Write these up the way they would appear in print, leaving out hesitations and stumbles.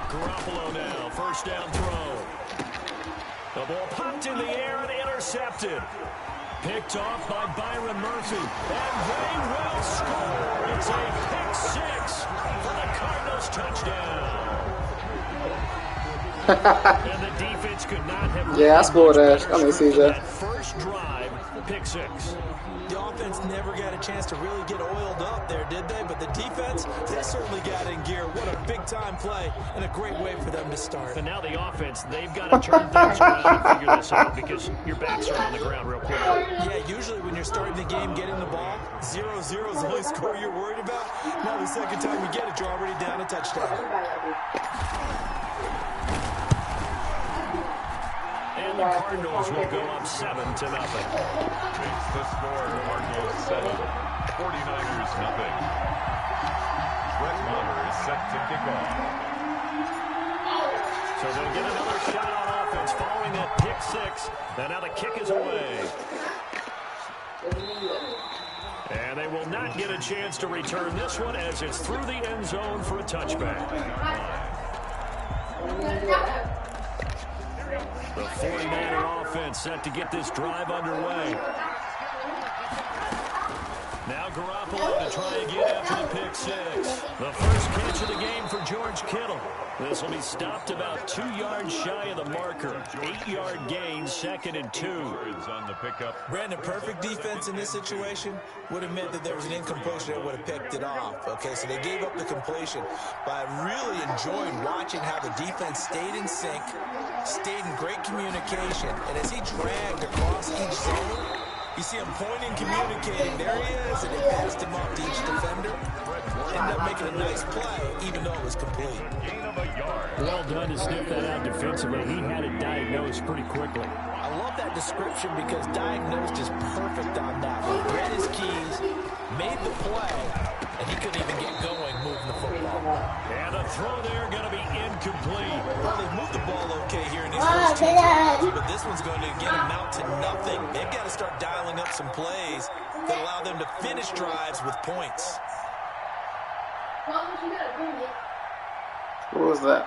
Garoppolo now, first down throw. The ball popped in the air and intercepted. Picked off by Byron Murphy. And they will score. It's a pick six for the Cardinals touchdown. And the defense could not have... Yeah, I scored that. I mean, CJ. That first drive, pick six. The offense never got a chance to really get oiled up there, did they? But the defense, they certainly got in gear. What a big-time play and a great way for them to start. And now the offense, they've got to turn things around and figure this out because your backs are on the ground real quick. Yeah, usually when you're starting the game, getting the ball, 0-0 is the only score you're worried about. Now the second time you get it, you're already down a touchdown. And the Cardinals will go up 7-0. Makes the score Cardinals 7, 49ers nothing. Brett Maher is set to kick off. So they'll get another shot on offense following that pick six. And now the kick is away. And they will not get a chance to return this one as it's through the end zone for a touchback. The 49er offense set to get this drive underway. Now Garoppolo to try again after the pick six. The first catch of the game for George Kittle. This will be stopped about 2 yards shy of the marker. 8-yard gain, 2nd and 2. On the pickup. Brandon, perfect defense in this situation would have meant that there was an incompletion that would have picked it off. Okay, so they gave up the completion. But I really enjoyed watching how the defense stayed in sync, stayed in great communication, and as he dragged across each zone, you see him pointing, communicating. There he is, and he passed him off to each defender. Ended up making a nice play, even though it was complete. Gain of a yard. Well done to sniff that out defensively. He had it diagnosed pretty quickly. I love that description because diagnosed is perfect on that. He read his keys, made the play, and he couldn't even get going moving the football. And a throw there going to be incomplete. Well, they've moved the ball okay here in these first 2 drives, but this one's going to again amount to nothing. They've got to start dialing up some plays that allow them to finish drives with points. What was that?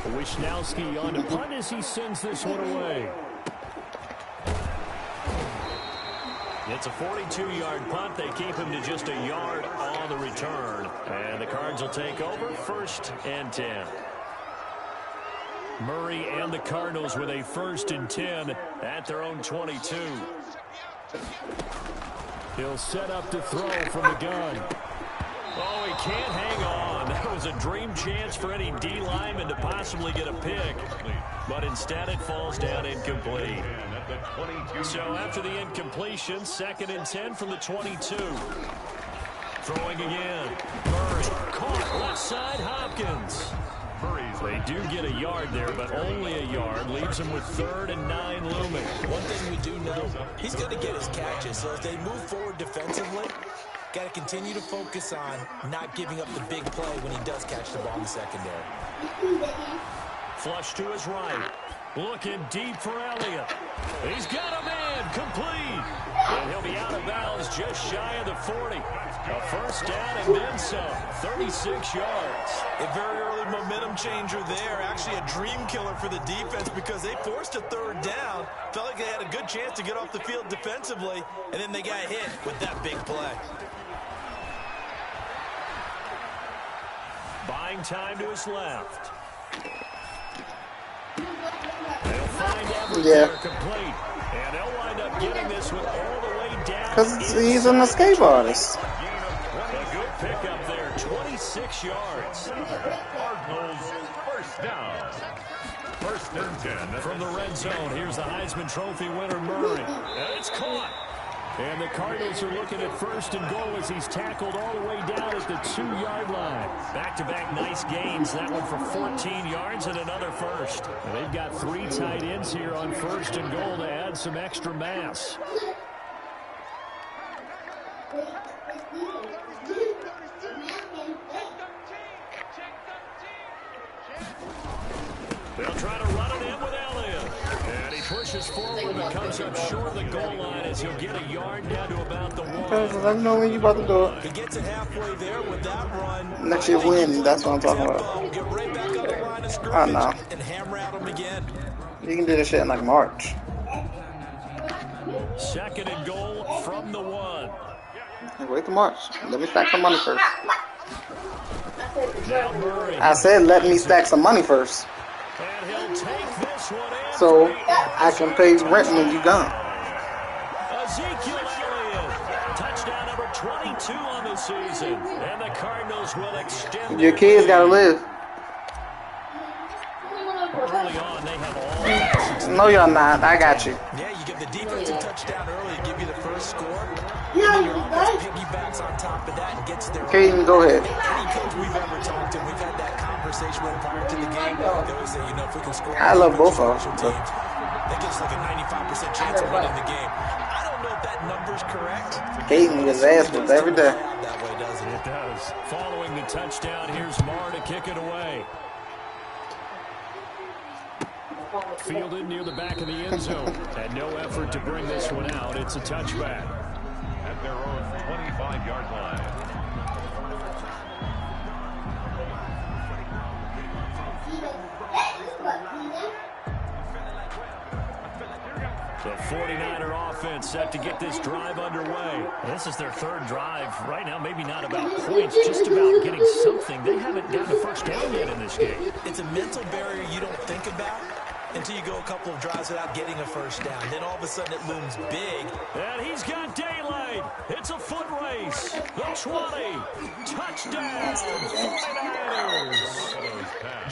Wisnowski on to punt as he sends this one away. It's a 42-yard punt. They keep him to just a yard on the return. And the Cards will take over 1st and 10. Murray and the Cardinals with a 1st and 10 at their own 22. He'll set up to throw from the gun. Oh, he can't hang on. That was a dream chance for any D lineman to possibly get a pick. But instead it falls down incomplete. So after the incompletion, 2nd and 10 from the 22. Throwing again. Murray caught left side, Hopkins. They do get a yard there, but only a yard. Leaves him with 3rd and 9 looming. One thing we do know, he's going to get his catches. So as they move forward defensively, got to continue to focus on not giving up the big play when he does catch the ball in the secondary. Flush to his right. Looking deep for Elliott. He's got a man complete. And he'll be out of bounds just shy of the 40. A first down and then some. 36 yards. A very early momentum changer there. Actually a dream killer for the defense because they forced a 3rd down. Felt like they had a good chance to get off the field defensively. And then they got hit with that big play. Buying time to his left. They'll find everything complete. And they'll wind up getting this one all the way down. Because he's an escape artist. A good pickup there. 26 yards. Cardinals first down. 1st and 10. From the red zone, here's the Heisman Trophy winner, Murray. And it's caught. And the Cardinals are looking at 1st and goal as he's tackled all the way down at the 2-yard line. Back-to-back nice gains. That one for 14 yards and another first. And they've got 3 tight ends here on 1st and goal to add some extra mass. They'll try to run it in with Elliott. And he pushes forward but comes up short of the goal line as he'll get a yard down to about the Okay, just 1. let me know when you about to do it. He gets it halfway there with that run. Next year win, that's what I'm talking about. Get right back on the line of I scrimmage know. and hammer at him again. You can do this shit in like March. Second and goal from the 1. Hey, wait till March. Let me stack some money first. Now Murray. I said let me stack some money first, And he'll take this one in. so I can pay rent when you gone. Ezekiel Elliott. Touchdown number 22 on the season. And the Cardinals will extend Your their kids lead. gotta live. Early on, they have all. No, y'all not. I got you. Yeah, you get the defensive touchdown early, give you the first score. And then your offense piggybacks on top of that and gets there. Caden, go ahead. Any coach we've ever talked to, we've had that conversation with prior to the game. They always say, if we can score, I love both of them. special teams, that gives like a 95% chance of winning the game. I don't know if that number's correct. Caden gets ass whipped every day. That way, doesn't it? It does. Following the touchdown, here's Marr to kick it away. Fielded near the back of the end zone. And no effort to bring this one out. It's a touchback. At their own 25-yard line. The 49er offense set to get this drive underway. This is their third drive. Right now, maybe not about points, just about getting something. They haven't gotten a first down yet in this game. It's a mental barrier you don't think about until you go a couple of drives without getting a first down. Then all of a sudden it looms big. And he's got daylight. It's a foot race. The 20. Touchdown. 49ers.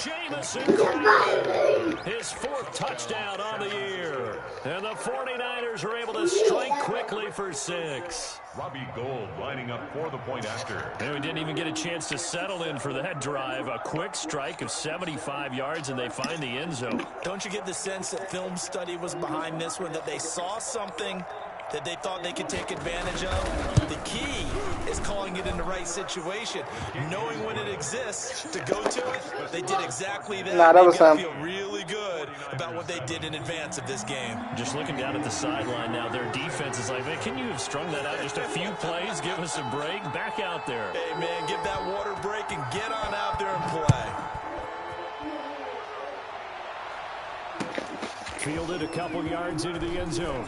Jamison Crowder. His fourth touchdown on the year. And the 49ers are able to strike quickly for 6. Robbie Gould lining up for the point after. And we didn't even get a chance to settle in for that drive. A quick strike of 75 yards, and they find the end zone. Don't you get the sense that film study was behind this one, that they saw something that they thought they could take advantage of? The key is calling it in the right situation, knowing when it exists to go to it. They did exactly that. Nah, that was They him. feel really good about what they did in advance of this game. Just looking down at the sideline now, their defense is like, man, can you have strung that out just a few plays? Give us a break. Back out there. Hey, man, give that water break and get on out there and play. Fielded a couple yards into the end zone.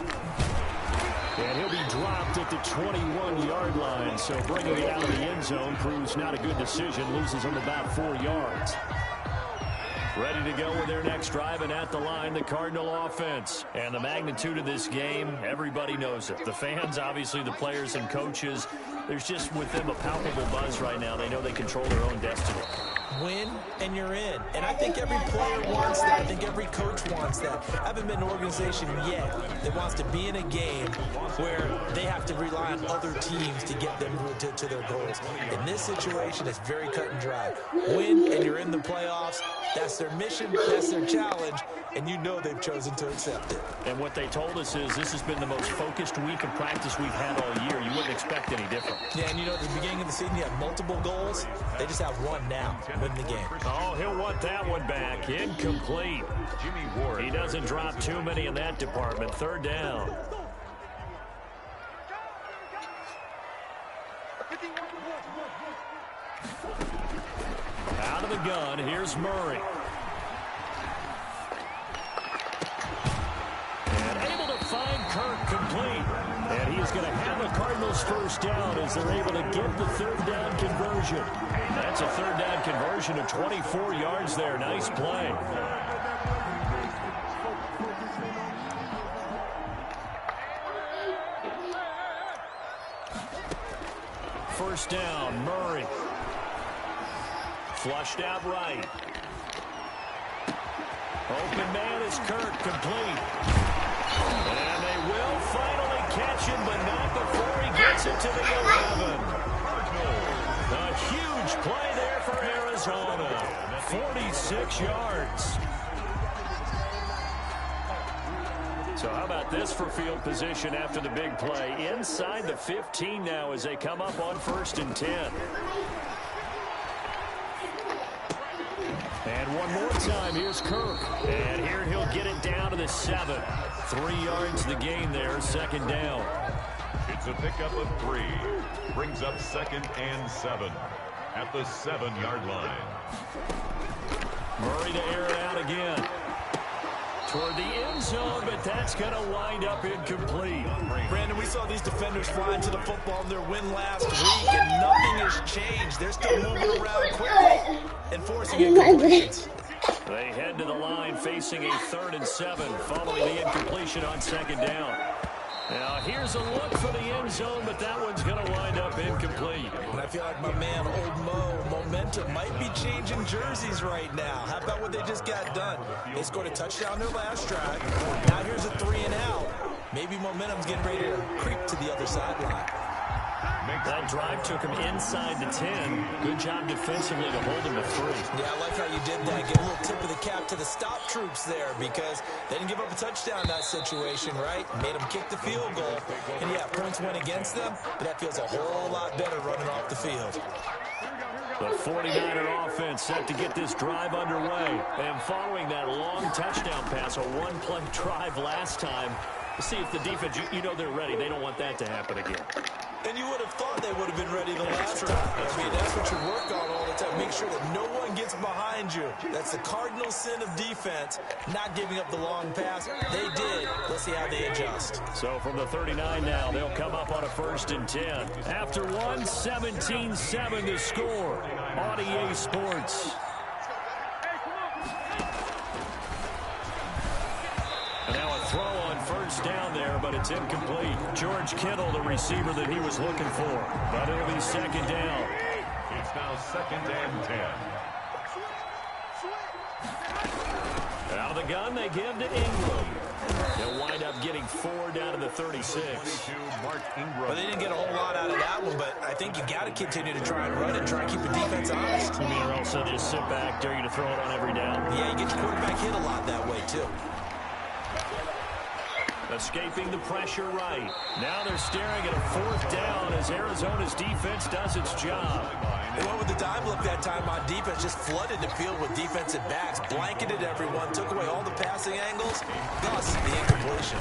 And he'll be dropped at the 21-yard line. So bringing it out of the end zone proves not a good decision. Loses him about 4 yards. Ready to go with their next drive, and at the line, the Cardinal offense. And the magnitude of this game, everybody knows it. The fans, obviously the players and coaches, there's just with them a palpable buzz right now. They know they control their own destiny. Win and you're in. And I think every player wants that. I think every coach wants that. I haven't been an organization yet that wants to be in a game where they have to rely on other teams to get them to their goals. In this situation, it's very cut and dry. Win and you're in the playoffs. That's their mission. That's their challenge. And you know they've chosen to accept it. And what they told us is this has been the most focused week of practice we've had all year. You wouldn't expect any different. Yeah, and at the beginning of the season, you have multiple goals. They just have one now. Win the game. Oh, he'll want that one back. Incomplete. Jimmy Ward. He doesn't drop too many in that department. Third down. Out of the gun, here's Murray. And able to find Kirk complete. And he is going to have the Cardinals first down as they're able to get the third down conversion. That's a third down conversion of 24 yards there. Nice play. First down, Murray. Flushed out right. Open man is Kirk, complete. And they will finally catch him, but not before he gets it to the 11. A huge play there for Arizona. 46 yards. So how about this for field position after the big play? Inside the 15 now as they come up on 1st and 10. And one more time, here's Kirk. And here he'll get it down to the 7. 3 yards the gain there, second down. It's a pickup of 3. Brings up 2nd and 7 at the 7-yard line. Murray to air it out again. Toward the end zone, but that's going to wind up incomplete. Brandon, we saw these defenders fly into the football in their win last week, and nothing has changed. They're still moving around quickly and forcing incompletions. They head to the line facing a 3rd and 7 following the incompletion on second down. Now, here's a look for the end zone, but that one's going to wind up incomplete. And I feel like my man, Old Mo, momentum might be changing jerseys right now. How about what they just got done? They scored a touchdown their last drive. Now here's a 3 and out. Maybe momentum's getting ready to creep to the other sideline. That drive took him inside the 10. Good job defensively to hold him to 3. Yeah, I like how you did that. Get a little tip of the cap to the stop troops there because they didn't give up a touchdown in that situation, right? Made them kick the field goal. And, yeah, points went against them, but that feels a whole lot better running off the field. The 49er offense set to get this drive underway. And following that long touchdown pass, a one-play drive last time, see if the defense, you know they're ready. They don't want that to happen again. And you would have thought they would have been ready the last time. I mean, that's what you work on all the time. Make sure that no one gets behind you. That's the cardinal sin of defense, not giving up the long pass. They did. Let's see how they adjust. So from the 39 now, they'll come up on a 1st and 10. After 1, 17-7 to score on EA Sports. And now a throw on 1st down there, but it's incomplete. George Kittle, the receiver that he was looking for. But it'll be 2nd down. It's now 2nd and 10. Out of the gun, they give to Ingram. They'll wind up getting 4 down to the 36. 22, Mark Ingram. Well, they didn't get a whole lot out of that one, but I think you got to continue to try and run and try and keep the defense honest. You mean, or else they'll just sit back, dare you to throw it on every down? Yeah, you get your quarterback hit a lot that way, too. Escaping the pressure right. Now they're staring at a 4th down as Arizona's defense does its job. They went with the dime look that time on defense, just flooded the field with defensive backs, blanketed everyone, took away all the passing angles, thus the incompletion.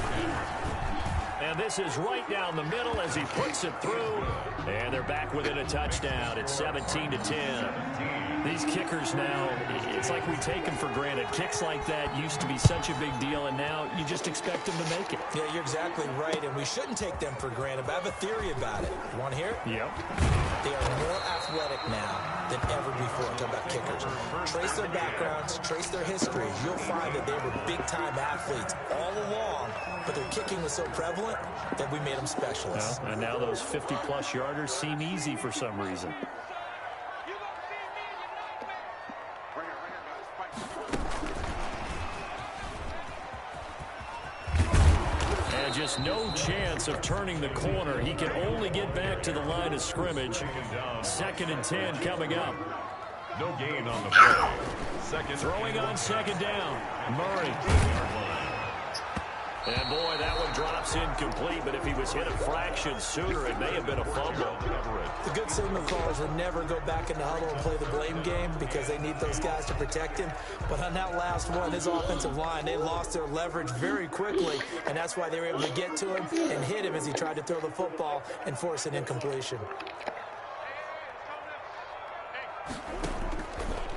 And this is right down the middle as he puts it through. And they're back within a touchdown. It's 17-10. These kickers now, it's like we take them for granted. Kicks like that used to be such a big deal, and now you just expect them to make it. Yeah, you're exactly right, and we shouldn't take them for granted, but I have a theory about it. You want to hear it? Yep. They are more athletic now than ever before. Talk about kickers. Trace their backgrounds, trace their history. You'll find that they were big-time athletes all along, but their kicking was so prevalent that we made them specialists. Well, and now those 50-plus yarders seem easy for some reason. And just no chance of turning the corner. He can only get back to the line of scrimmage. 2nd and 10 coming up. No gain on the play. Second. Throwing on 2nd down. Murray. And boy, that one drops incomplete, but if he was hit a fraction sooner, it may have been a fumble. The good signal callers would never go back in the huddle and play the blame game because they need those guys to protect him. But on that last one, his offensive line, they lost their leverage very quickly, and that's why they were able to get to him and hit him as he tried to throw the football and force an incompletion.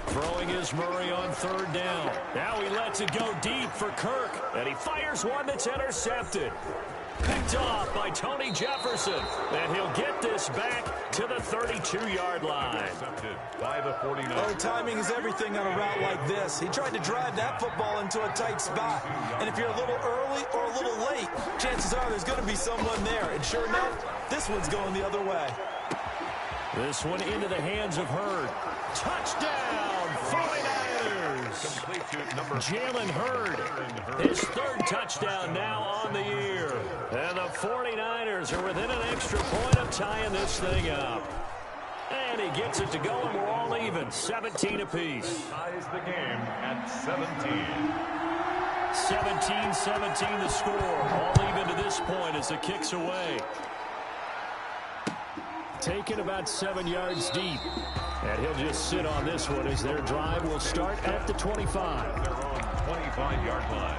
Throwing is Murray on 3rd down. Now he lets it go deep for Kirk, and he fires one that's intercepted. Picked off by Tony Jefferson, and he'll get this back to the 32-yard line. By the 49. Oh, timing is everything on a route like this. He tried to drive that football into a tight spot, and if you're a little early or a little late, chances are there's going to be someone there. And sure enough, this one's going the other way. This one into the hands of Hurd. Touchdown, 49ers! Jalen Hurd, his 3rd touchdown now on the year. And the 49ers are within an extra point of tying this thing up. And he gets it to go, and we're all even, 17 apiece. Ties the game at 17. 17-17 the score. All even to this point as the kick's away. taken about 7 yards deep. And he'll just sit on this one as their drive will start at the 25. Their own 25-yard line.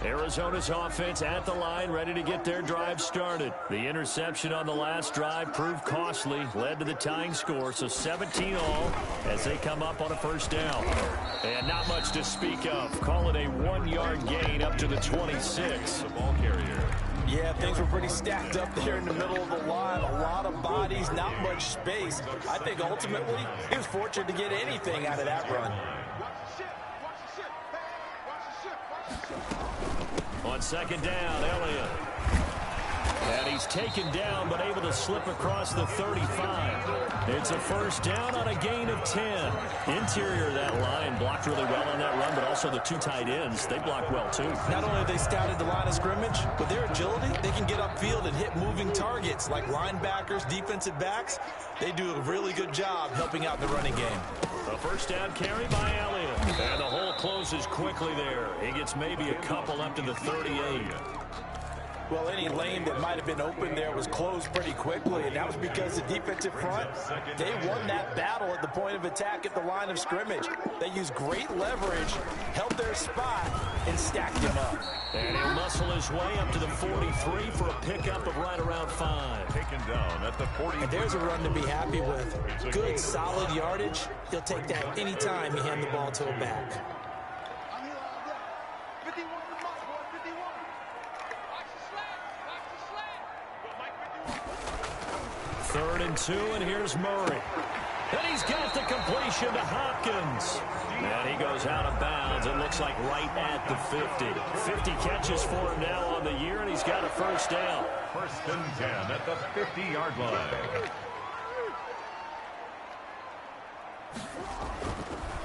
Arizona's offense at the line, ready to get their drive started. The interception on the last drive proved costly, led to the tying score, so 17 all as they come up on a first down. And not much to speak of. Call it a 1-yard gain up to the 26. The ball carrier. Yeah, things were pretty stacked up there in the middle of the line. A lot of bodies, not much space. I think ultimately he was fortunate to get anything out of that run. On second down, Elliott. And he's taken down, but able to slip across the 35. It's a first down on a gain of 10. Interior of that line blocked really well on that run, but also the two tight ends, they blocked well too. Not only have they scouted the line of scrimmage, with their agility, they can get upfield and hit moving targets like linebackers, defensive backs. They do a really good job helping out the running game. A first down carry by Elliott. And the hole closes quickly there. He gets maybe a couple up to the 38. Well, any lane that might have been open there was closed pretty quickly, and that was because the defensive front, they won that battle at the point of attack at the line of scrimmage. They used great leverage, held their spot, and stacked him up. And he'll muscle his way up to the 43 for a pickup of right around 5. Taken down at the 40. And there's a run to be happy with. Good, solid yardage. He'll take that anytime you hand the ball to a back. Third and 2, and here's Murray. And he's got the completion to Hopkins. And he goes out of bounds. It looks like right at the 50. 50 catches for him now on the year, and he's got a first down. First and 10 at the 50-yard line.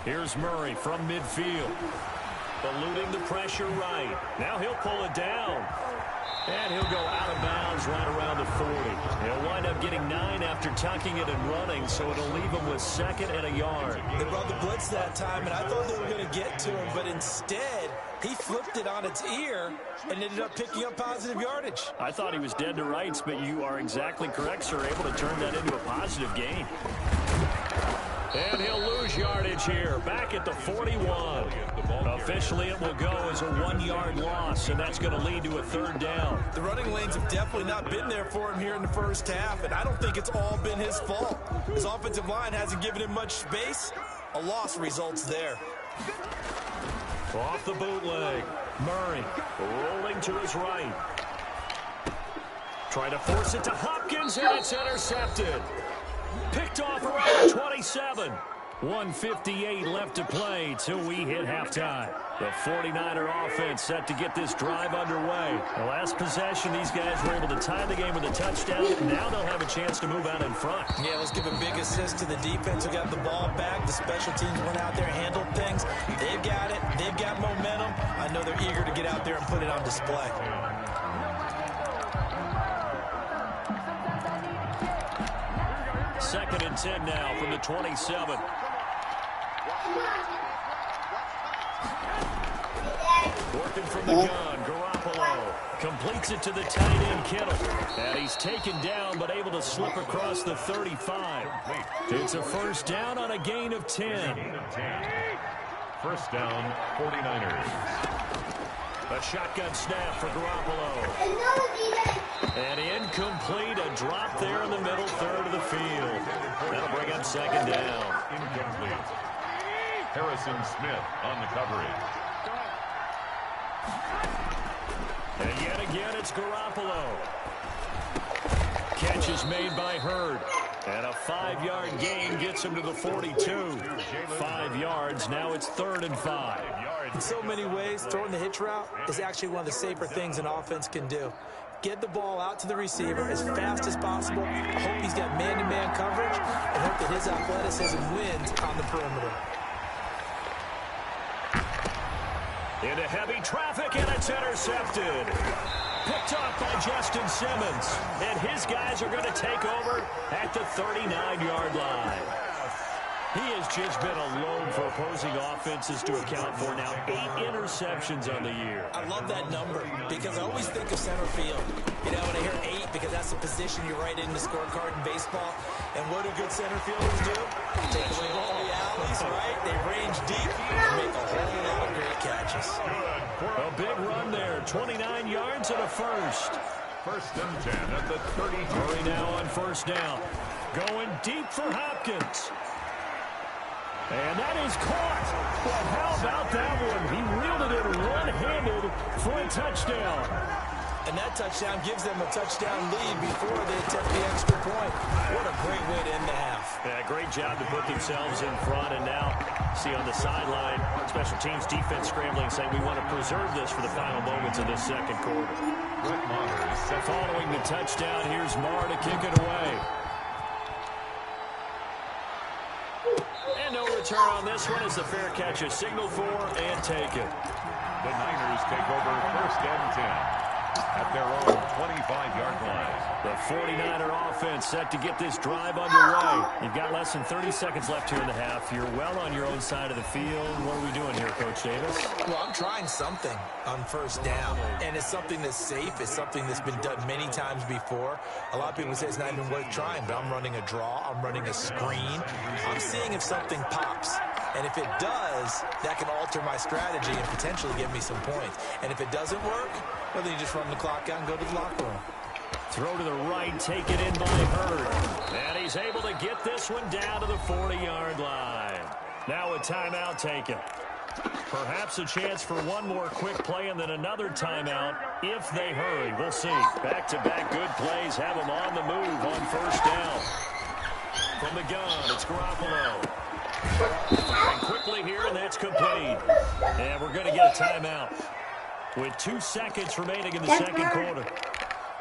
Here's Murray from midfield. Eluding the pressure right. Now he'll pull it down. And he'll go out of bounds right around the 40. He'll wind up getting 9 after tucking it and running, so it'll leave him with second and a yard. They brought the blitz that time, and I thought they were going to get to him, but instead, he flipped it on its ear and ended up picking up positive yardage. I thought he was dead to rights, but you are exactly correct, sir. Able to turn that into a positive gain. And he'll lose yardage here, back at the 41. Officially, it will go as a 1-yard loss, and that's going to lead to a third down. The running lanes have definitely not been there for him here in the first half, and I don't think it's all been his fault. His offensive line hasn't given him much space. A loss results there. Off the bootleg, Murray rolling to his right. Trying to force it to Hopkins, and it's intercepted. Picked off around the 27. 1:58 left to play till we hit halftime. The 49er offense set to get this drive underway. The last possession, these guys were able to tie the game with a touchdown. Now they'll have a chance to move out in front. Yeah, let's give a big assist to the defense who got the ball back. The special teams went out there, handled things. They've got it. They've got momentum. I know they're eager to get out there and put it on display. Second and 10 now from the 27. Working from the gun, Garoppolo completes it to the tight end, Kittle. And he's taken down, but able to slip across the 35. It's a first down on a gain of 10. First down, 49ers. A shotgun snap for Garoppolo. And incomplete, a drop there in the middle third of the field. That'll bring up second down. Incomplete. Harrison Smith on the coverage. And yet again, it's Garoppolo. Catch is made by Hurd. And a 5-yard gain gets him to the 42. 5 yards, now it's 3rd and 5. In so many ways, throwing the hitch route is actually one of the safer things an offense can do. Get the ball out to the receiver as fast as possible. I hope he's got man-to-man coverage and hope that his athleticism wins on the perimeter. Into heavy traffic, and it's intercepted. Picked off by Justin Simmons. And his guys are going to take over at the 39-yard line. He has just been alone for opposing offenses to account for now 8 interceptions on the year. I love that number because I always think of center field. You know, when I hear 8, because that's the position you write in the scorecard in baseball. And what do good center fielders do? Take away all the alleys, right? They range deep and make a whole lot of great catches. A big run there, 29 yards and a first. First and 10 at the 30. Murray now on first down. Going deep for Hopkins. And that is caught. Well, how about that one? He reeled it in one-handed for a touchdown. And that touchdown gives them a touchdown lead before they attempt the extra point. What a great way to end the half. Yeah, great job to put themselves in front. And now, see on the sideline, special teams defense scrambling, saying we want to preserve this for the final moments of this second quarter. Brett Maher is set. Following the touchdown, here's Maher to kick it away. And no return on this one as the fair catch is signaled for and taken. The Niners take over first and 10 at their own 25-yard line. The 49er offense set to get this drive underway. You've got less than 30 seconds left here in the half. You're well on your own side of the field. What are we doing here, Coach Davis? Well, I'm trying something on first down, and it's something that's safe. It's something that's been done many times before. A lot of people say it's not even worth trying, but I'm running a draw. I'm running a screen. I'm seeing if something pops. And if it does, that can alter my strategy and potentially give me some points. And if it doesn't work, well, then you just run the clock out and go to the locker room. Throw to the right, take it in by Hurd. And he's able to get this one down to the 40-yard line. Now a timeout taken. Perhaps a chance for one more quick play and then another timeout if they hurry. We'll see. Back-to-back good plays have them on the move on first down. From the gun, it's Garoppolo. And quickly here, and that's complete. And we're going to get a timeout with 2 seconds remaining in the second quarter.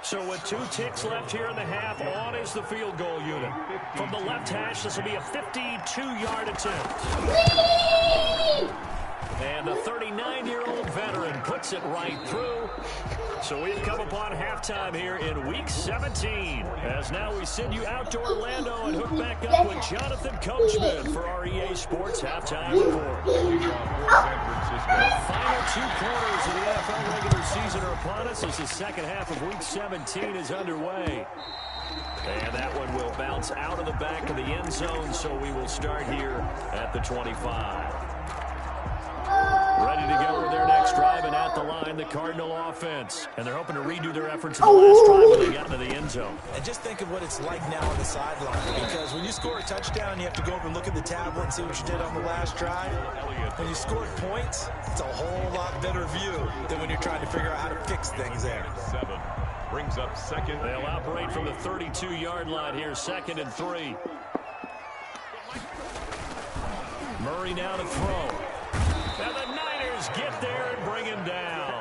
So with 2 ticks left here in the half, on is the field goal unit. From the left hash, this will be a 52-yard attempt. And the 39-year-old veteran puts it right through. So we've come upon halftime here in Week 17. As now we send you out to Orlando and hook back up with Jonathan Coachman for our EA Sports Halftime Report. The final 2 quarters of the NFL regular season are upon us as the second half of Week 17 is underway. And that one will bounce out of the back of the end zone, so we will start here at the 25. Ready to go with their next drive, and at the line, the Cardinal offense. And they're hoping to redo their efforts in the last drive when they got into the end zone. And just think of what it's like now on the sideline, because when you score a touchdown, you have to go over and look at the tablet and see what you did on the last drive. When you scored points, it's a whole lot better view than when you're trying to figure out how to fix things there. 7 brings up second. They'll operate from the 32-yard line here, 2nd and 3. Murray now to throw. And the Niners get there and bring him down.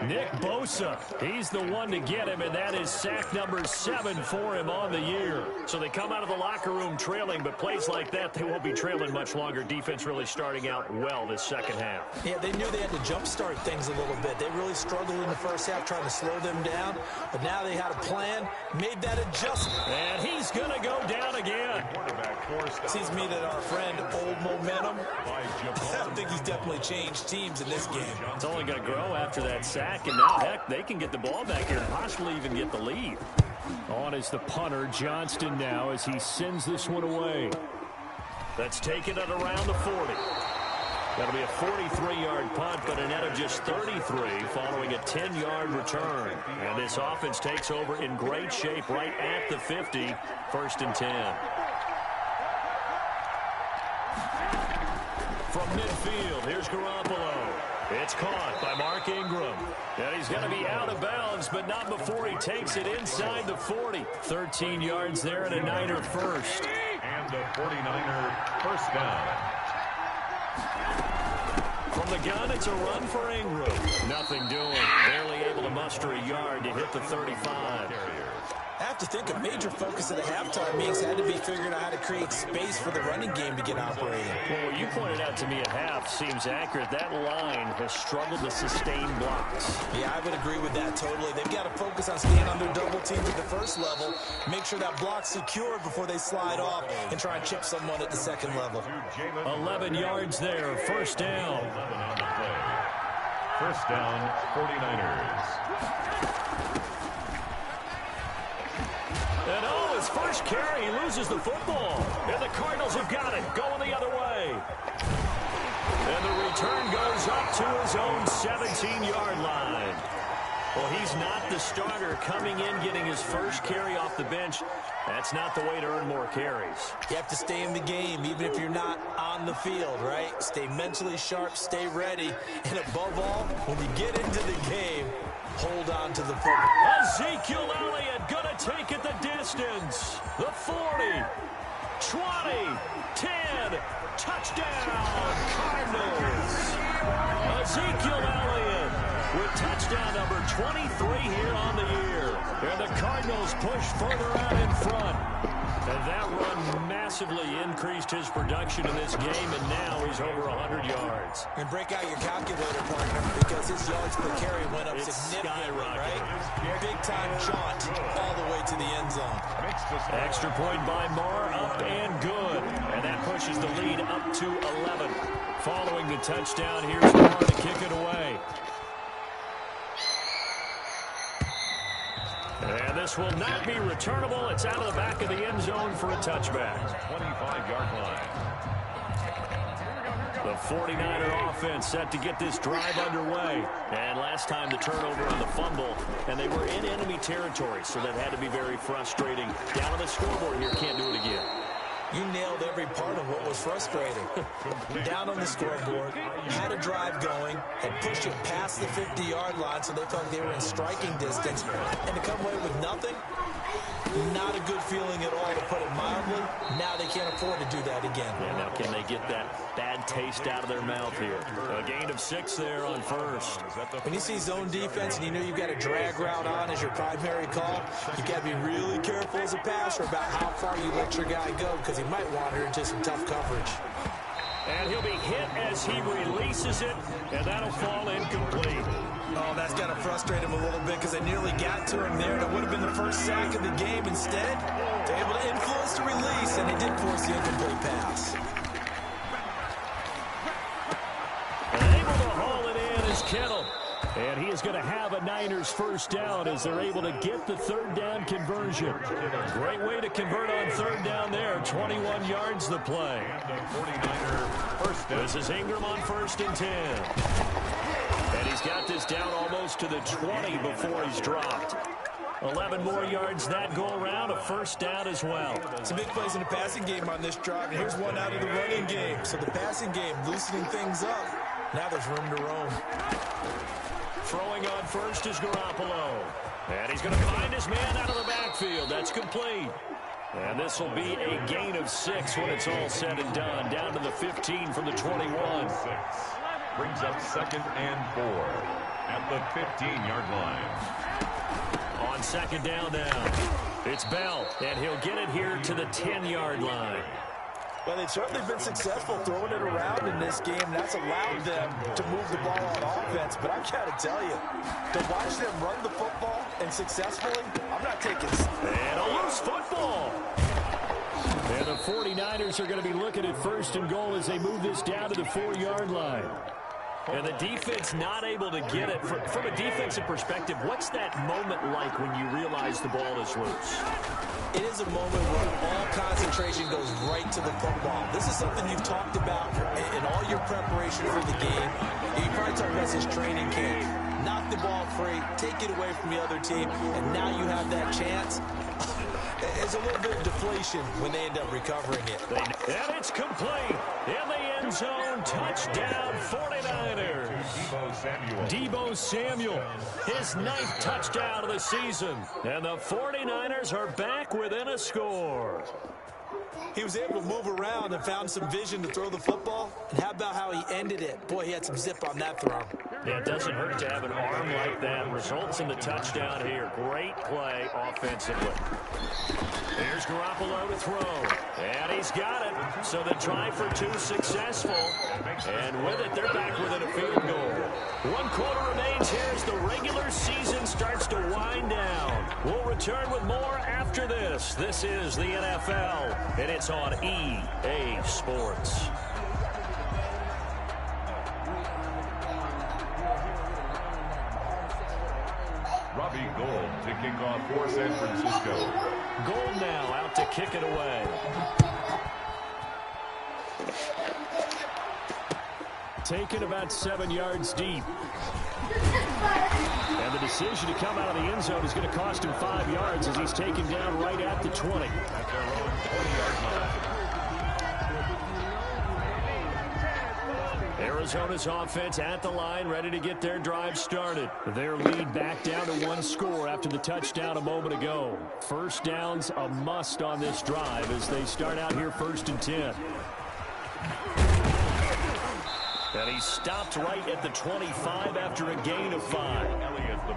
Nick Bosa, he's the one to get him, and that is sack number 7 for him on the year. So they come out of the locker room trailing, but plays like that, they won't be trailing much longer. Defense really starting out well this second half. Yeah, they knew they had to jumpstart things a little bit. They really struggled in the first half trying to slow them down, but now they had a plan, made that adjustment. And he's going to go down again. Seems to me that our friend, Old Momentum, I think he's definitely changed teams in this game. It's only going to grow after that sack, and now, heck, they can get the ball back here and possibly even get the lead. On is the punter, Johnston, now as he sends this one away. That's taken at around the 40. That'll be a 43-yard punt, but a net of just 33 following a 10-yard return. And this offense takes over in great shape right at the 50, 1st and 10. From midfield, here's Garoppolo. It's caught by Mark Ingram. And he's going to be out of bounds, but not before he takes it inside the 40. 13 yards there and a Niner first. And the 49er first down. From the gun, it's a run for Ingram. Nothing doing. Barely able to muster a yard to hit the 35. I have to think a major focus of the halftime meetings had to be figuring out how to create space for the running game to get operating. Well, what you pointed out to me at half seems accurate. That line has struggled to sustain blocks. Yeah, I would agree with that totally. They've got to focus on staying on their double teams at the first level, make sure that block's secured before they slide off, and try and chip someone at the second level. 11 yards there, first down. First down, 49ers. And oh, his first carry, he loses the football. And the Cardinals have got it, going the other way. And the return goes up to his own 17-yard line. Well, he's not the starter coming in, getting his first carry off the bench. That's not the way to earn more carries. You have to stay in the game, even if you're not on the field, right? Stay mentally sharp, stay ready. And above all, when you get into the game, hold on to the football. Ezekiel Elliott going to take it the distance. The 40, 20, 10, touchdown, Cardinals. Ezekiel Elliott with touchdown number 23 here on the year. And the Cardinals push further out in front. And that run massively increased his production in this game, and now he's over 100 yards. And break out your calculator, partner, because his yards per carry went up significantly, right? Big-time jaunt all the way to the end zone. Extra point by Marr, up and good. And that pushes the lead up to 11. Following the touchdown, here's Marr to kick it away. And this will not be returnable. It's out of the back of the end zone for a touchback. 25-yard line. The 49er offense set to get this drive underway. And last time the turnover on the fumble, and they were in enemy territory, so that had to be very frustrating. Down on the scoreboard here, can't do it again. You nailed every part of what was frustrating. Down on the scoreboard, had a drive going, had pushed it past the 50-yard line, so they felt like they were in striking distance. And to come away with nothing, not a good feeling at all, to put it mildly. Now they can't afford to do that again. Yeah, now can they get that bad taste out of their mouth here? A gain of 6 there on first. When you see zone defense and you know you've got a drag route on as your primary call, you've got to be really careful as a passer about how far you let your guy go, because he might wander into some tough coverage. And he'll be hit as he releases it, and that'll fall incomplete. Oh, that's got to frustrate him a little bit, because they nearly got to him there, and it would have been the first sack of the game. Instead, they're able to influence the release, and they did force the incomplete pass. And able to haul it in is Kittle. And he is going to have a Niners first down as they're able to get the third down conversion. Great way to convert on third down there. 21 yards the play. This is Ingram on 1st and 10. And he's got this down almost to the 20 before he's dropped. 11 more yards that go around, a first down as well. Some big plays in the passing game on this drive, and here's one out of the running game. So the passing game loosening things up. Now there's room to roam. Throwing on first is Garoppolo. And he's going to find his man out of the backfield. That's complete. And this will be a gain of 6 when it's all said and done. Down to the 15 from the 21. Brings up 2nd and 4 at the 15-yard line. On 2nd down now, it's Bell. And he'll get it here to the 10-yard line. Well, they've certainly been successful throwing it around in this game. That's allowed them to move the ball on offense. But I've got to tell you, to watch them run the football and successfully, I'm not taking... And a loose football. And the 49ers are going to be looking at 1st and goal as they move this down to the 4-yard line. And the defense not able to get it. From a defensive perspective, what's that moment like when you realize the ball is loose? It is a moment where all concentration goes right to the football. This is something you've talked about in all your preparation for the game. You probably talked about this training camp. Knock the ball free, take it away from the other team, and now you have that chance. There's a little bit of deflation when they end up recovering it. And it's complete. In the end zone, touchdown 49ers. Deebo Samuel, his 9th touchdown of the season. And the 49ers are back within a score. He was able to move around and found some vision to throw the football. And how about how he ended it? Boy, he had some zip on that throw. Yeah, it doesn't hurt to have an arm like that. Results in the touchdown here. Great play offensively. Here's Garoppolo to throw. And he's got it. So the try for 2 successful. And with it, they're back within a field goal. 1 quarter remains here as the regular season starts to wind down. We'll return with more after this. This is the NFL, and it's on EA Sports. Robbie Gould to kick off for San Francisco. kick it away. Taken about 7 yards deep. And the decision to come out of the end zone is going to cost him 5 yards as he's taken down right at the 20. At their own 20-yard line. Arizona's offense at the line, ready to get their drive started. Their lead back down to 1 score after the touchdown a moment ago. First down's a must on this drive as they start out here 1st and 10. And he stopped right at the 25 after a gain of 5.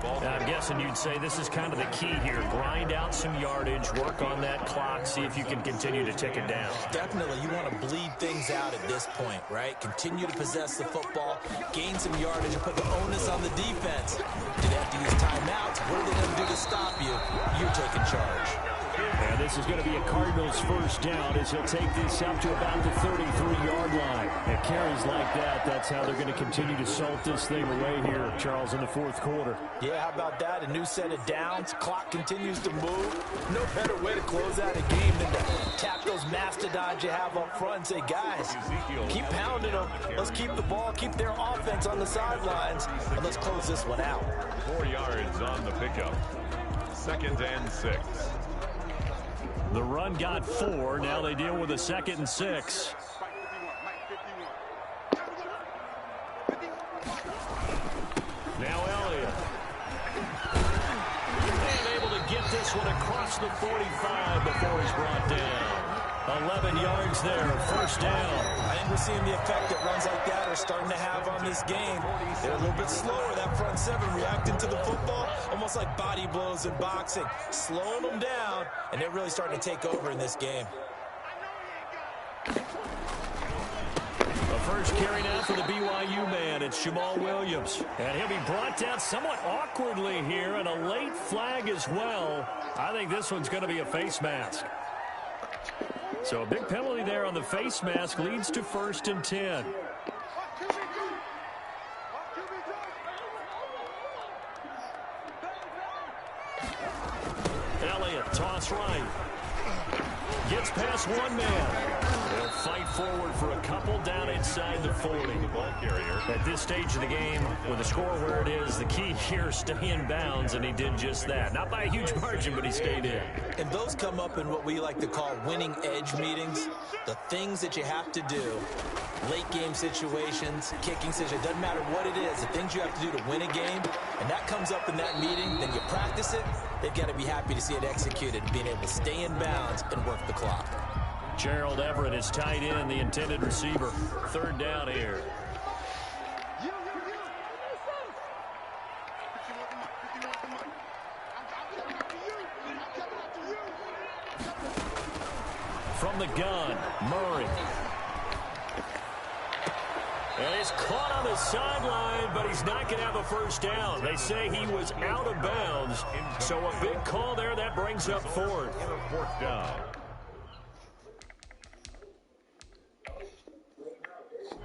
I'm guessing you'd say this is kind of the key here. Grind out some yardage, work on that clock, see if you can continue to tick it down. Definitely, you want to bleed things out at this point, right? Continue to possess the football, gain some yardage, and put the onus on the defense. Do they have to use timeouts? What are they going to do to stop you? You're taking charge. And this is going to be a Cardinals first down as he'll take this up to about the 33-yard line. It carries like that. That's how they're going to continue to salt this thing away here, Charles, in the 4th quarter. Yeah, how about that? A new set of downs. Clock continues to move. No better way to close out a game than to tap those mastodons you have up front and say, guys, keep pounding them. Let's keep the ball, keep their offense on the sidelines, and let's close this one out. 4 yards on the pickup. 2nd and 6. The run got 4. Now they deal with a 2nd and 6. Now Elliott. And able to get this one across the 45 before he's brought down. 11 yards there, first down. I think we're seeing the effect that runs like that are starting to have on this game. They're a little bit slower, that front 7, reacting to the football, almost like body blows in boxing, slowing them down, and they're really starting to take over in this game. The first carry now for the BYU man. It's Jamal Williams. And he'll be brought down somewhat awkwardly here, and a late flag as well. I think this one's going to be a face mask. So a big penalty there on the face mask leads to 1st and 10. Elliott, toss right. Gets past one man. They'll fight forward for a couple down inside the 40. Ball carrier. At this stage of the game, with the score where it is, the key here is stay in bounds, and he did just that. Not by a huge margin, but he stayed in. And those come up in what we like to call winning edge meetings. The things that you have to do, late game situations, kicking situations, doesn't matter what it is, the things you have to do to win a game, and that comes up in that meeting, then you practice it, they've got to be happy to see it executed, being able to stay in bounds and work the clock. Gerald Everett is tight end, the intended receiver. 3rd down here. From the gun, Murray. And he's caught on the sideline, but he's not going to have a first down. They say he was out of bounds. So a big call there, that brings up 4th. 4th down.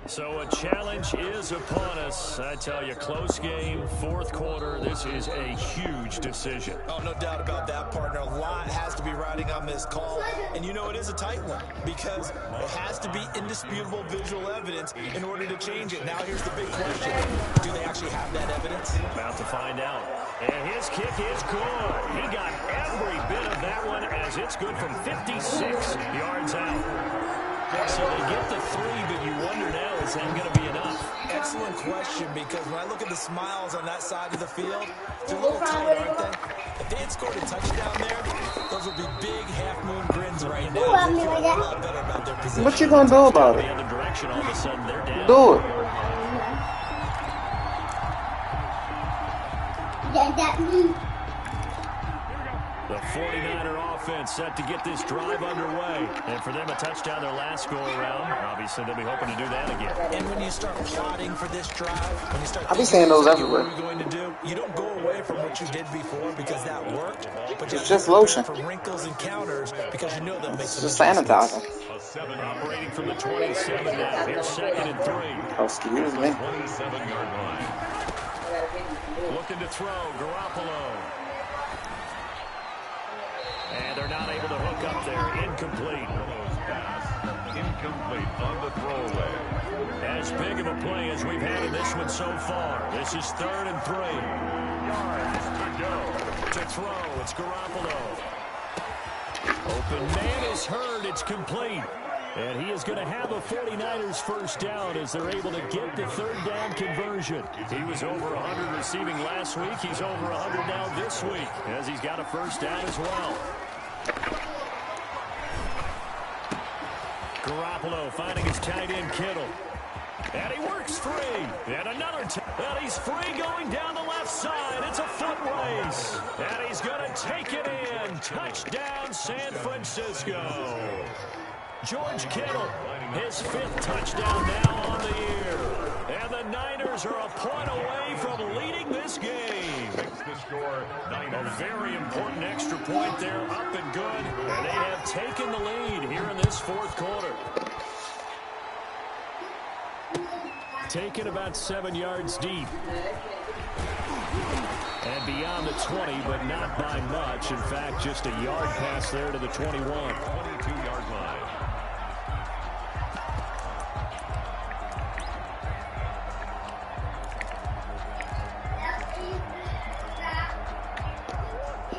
So a challenge is upon us. I tell you, close game, 4th quarter. This is a huge decision. Oh, no doubt about that, partner. A lot has to be riding on this call. And you know it is a tight one because it has to be indisputable visual evidence in order to change it. Now here's the big question. Do they actually have that evidence? About to find out. And his kick is good. He got every bit of that one as it's good from 56 yards out. So they get the 3, but you wonder now, is that going to be enough? Excellent question, because when I look at the smiles on that side of the field, they're a little tight, aren't they? If they had scored a touchdown there, those would be big half-moon grins right now. They feel a lot better about their position. What you gonna do about it? The other direction, all of a sudden, they're down. Do it. The 49er offense set to get this drive underway. And for them, a touchdown their last go-around. Obviously, they'll be hoping to do that again. And when you start plotting for this drive, when you start I'll be saying those everywhere. What are we going to do? You don't go away from what you did before because that worked. But It's just lotion. for wrinkles and counters because you know that makes Just sanitizing. A 7 Operating from the 27 now. Here's 2nd and 3. Oh, excuse me. 27-yard line. Looking to throw, Garoppolo. And they're not able to hook broke up there. Incomplete. Incomplete on the throwaway. As big of a play as we've had in this one so far. This is 3rd and 3. Yards to go. To throw, it's Garoppolo. Open man is heard. It's complete. And he is going to have a 49ers first down as they're able to get the 3rd down conversion. He was over 100 receiving last week. He's over 100 now this week as he's got a first down as well. Garoppolo finding his tight end Kittle. And he works free. And another and he's free going down the left side. It's a foot race. And he's going to take it in. Touchdown, San Francisco. George Kittle, his 5th touchdown now on the year. And the Niners are a point away from leading this game. Makes the score Niners. A very important extra point there, up and good. And they have taken the lead here in this 4th quarter. Taken about 7 yards deep. And beyond the 20, but not by much. In fact, just a yard pass there to the 21. 22-yard line.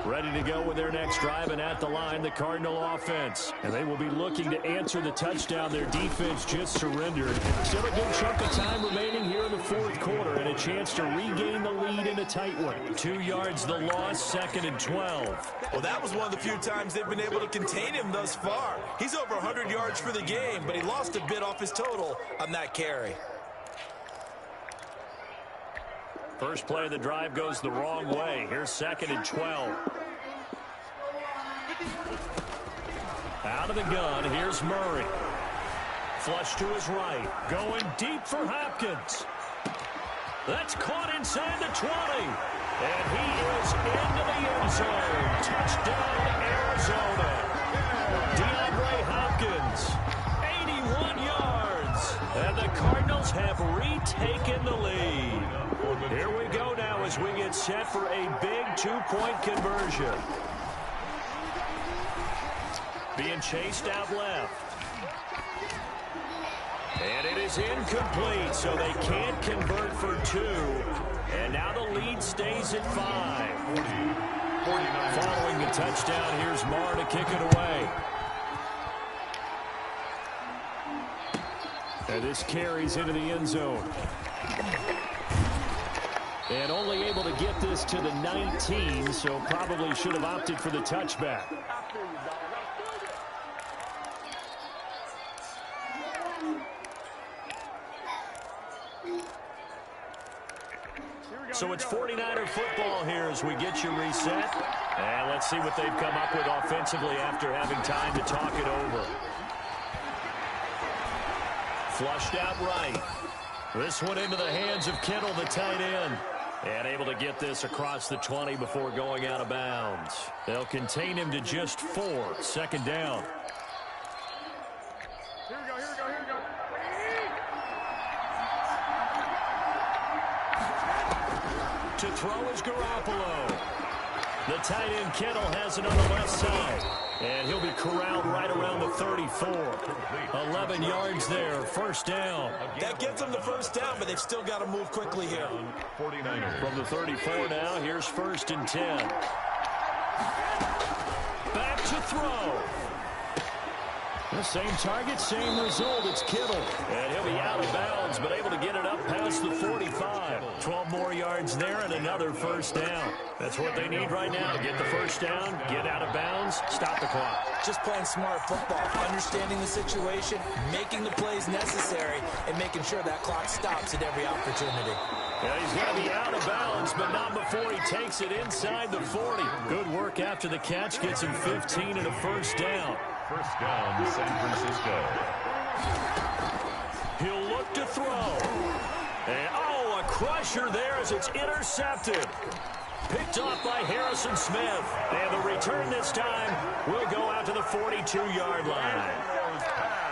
Ready to go with their next drive, and at the line, the Cardinal offense. And they will be looking to answer the touchdown their defense just surrendered. Still a good chunk of time remaining here in the 4th quarter, and a chance to regain the lead in a tight one. 2 yards the loss, 2nd and 12. Well, that was one of the few times they've been able to contain him thus far. He's over 100 yards for the game, but he lost a bit off his total on that carry. First play of the drive goes the wrong way. Here's 2nd and 12. Out of the gun, here's Murray. Flush to his right. Going deep for Hopkins. That's caught inside the 20. And he is into the end zone. Touchdown, Arizona. DeAndre Hopkins, 81 yards. And the Cardinals have retaken the lead. Here we go now as we get set for a big 2-point conversion. Being chased out left. And it is incomplete, so they can't convert for 2. And now the lead stays at 5. Following the touchdown, here's Marr to kick it away. And this carries into the end zone. And only able to get this to the 19, so probably should have opted for the touchback. So it's 49er football here as we get you reset. And let's see what they've come up with offensively after having time to talk it over. Flushed out right. This one into the hands of Kittle, the tight end. And able to get this across the 20 before going out of bounds. They'll contain him to just 4. 2nd down. Here we go, here we go, here we go. To throw is Garoppolo. The tight end Kittle has it on the left side. And he'll be corralled right around the 34. 11 yards there, first down. That gets them the first down, but they've still got to move quickly here. 49ers. From the 34 now, here's 1st and 10. Back to throw. The same target, same result. It's Kittle. And he'll be out of bounds, but able to get it up past the 45. 12 more yards there and another first down. That's what they need right now. Get the first down, get out of bounds, stop the clock. Just playing smart football, understanding the situation, making the plays necessary, and making sure that clock stops at every opportunity. Yeah, he's going to be out of bounds, but not before he takes it inside the 40. Good work after the catch. Gets him 15 and a first down. First down, San Francisco. He'll look to throw. And, oh, a crusher there as it's intercepted. Picked off by Harrison Smith. And the return this time will go out to the 42-yard line.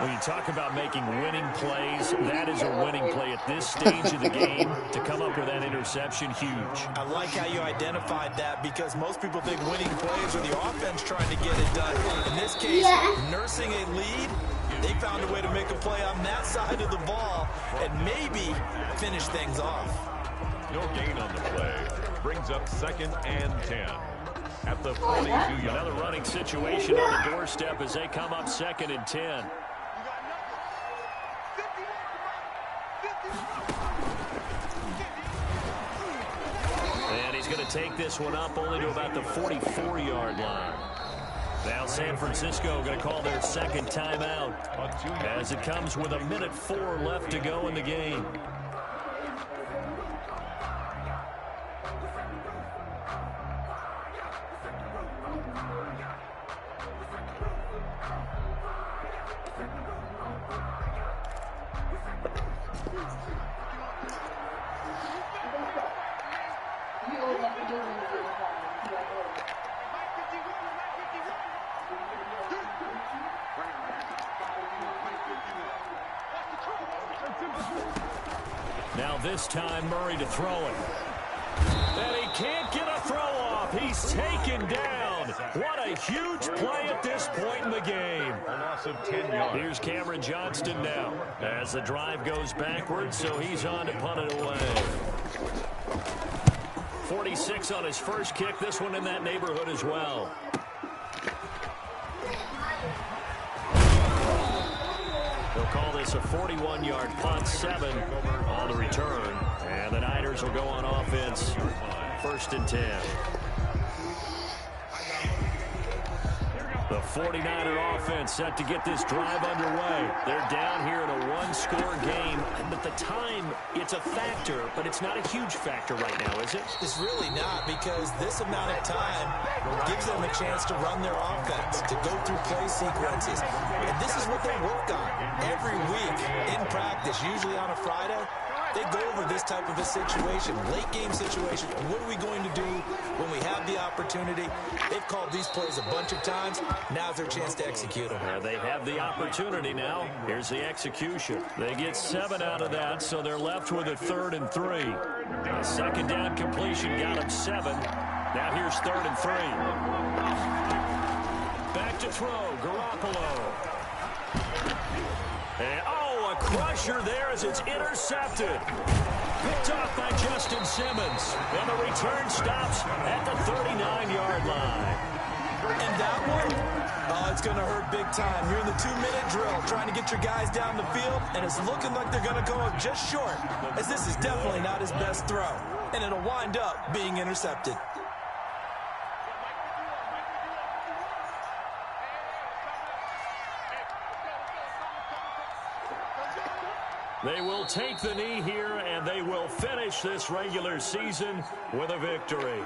When you talk about making winning plays, that is a winning play at this stage of the game. To come up with that interception, huge. I like how you identified that because most people think winning plays are the offense trying to get it done. In this case, nursing a lead, they found a way to make a play on that side of the ball and maybe finish things off. No gain on the play. Brings up 2nd and 10. At the 42-yard. Another running situation on the doorstep as they come up 2nd and 10. And he's going to take this one up only to about the 44-yard line. Now San Francisco going to call their 2nd timeout as it comes with 1:04 left to go in the game. Now this time Murray to throw it. And he can't get a throw off. He's taken down. What a huge play at this point in the game. A loss of 10 yards. Here's Cameron Johnston now as the drive goes backwards, so he's on to punt it away. 46 on his first kick. This one in that neighborhood as well. They'll call this a 41-yard punt, 7 on the return. And the Niners will go on offense, 1st and 10. The 49er offense set to get this drive underway. They're down here in a one-score game. But the time, it's a factor, but it's not a huge factor right now, is it? It's really not, because this amount of time gives them a chance to run their offense, to go through play sequences. And this is what they work on every week in practice, usually on a Friday. They go over this type of a situation, late game situation. What are we going to do when we have the opportunity? They've called these plays a bunch of times. Now's their chance to execute them. They have the opportunity now. Here's the execution. They get 7 out of that, so they're left with a 3rd and 3. A 2nd down completion got them 7. Now here's 3rd and 3. Back to throw, Garoppolo. And, a crusher there as it's intercepted. Picked off by Justin Simmons. And the return stops at the 39-yard line. And that one, it's going to hurt big time. You're in the 2-minute drill trying to get your guys down the field, and it's looking like they're going to go up just short, as this is definitely not his best throw. And it'll wind up being intercepted. They will take the knee here, and they will finish this regular season with a victory.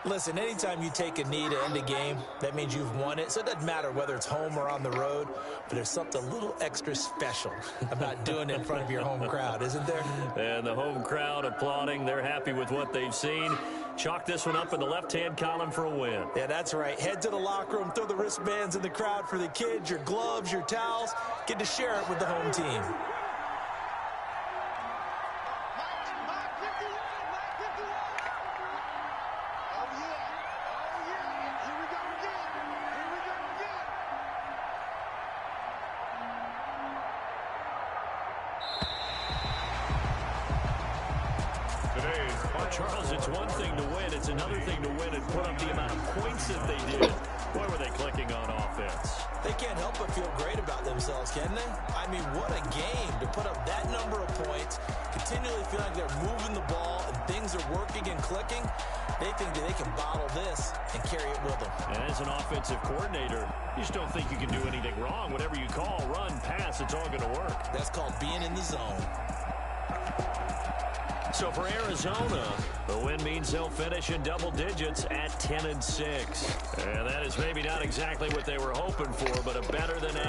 Listen, anytime you take a knee to end a game, that means you've won it. So it doesn't matter whether it's home or on the road, but there's something a little extra special about doing it in front of your home crowd, isn't there? And the home crowd applauding. They're happy with what they've seen. Chalk this one up in the left-hand column for a win. Yeah, that's right. Head to the locker room, throw the wristbands in the crowd for the kids, your gloves, your towels. Get to share it with the home team. Charles, it's one thing to win. It's another thing to win and put up the amount of points that they did. Boy, were they clicking on offense. They can't help but feel great about themselves, can they? I mean, what a game to put up that number of points, continually feel like they're moving the ball and things are working and clicking. They think that they can bottle this and carry it with them. And as an offensive coordinator, you just don't think you can do anything wrong. Whatever you call, run, pass, it's all going to work. That's called being in the zone. So for Arizona, the win means they'll finish in double digits at 10-6. And that is maybe not exactly what they were hoping for, but a better than average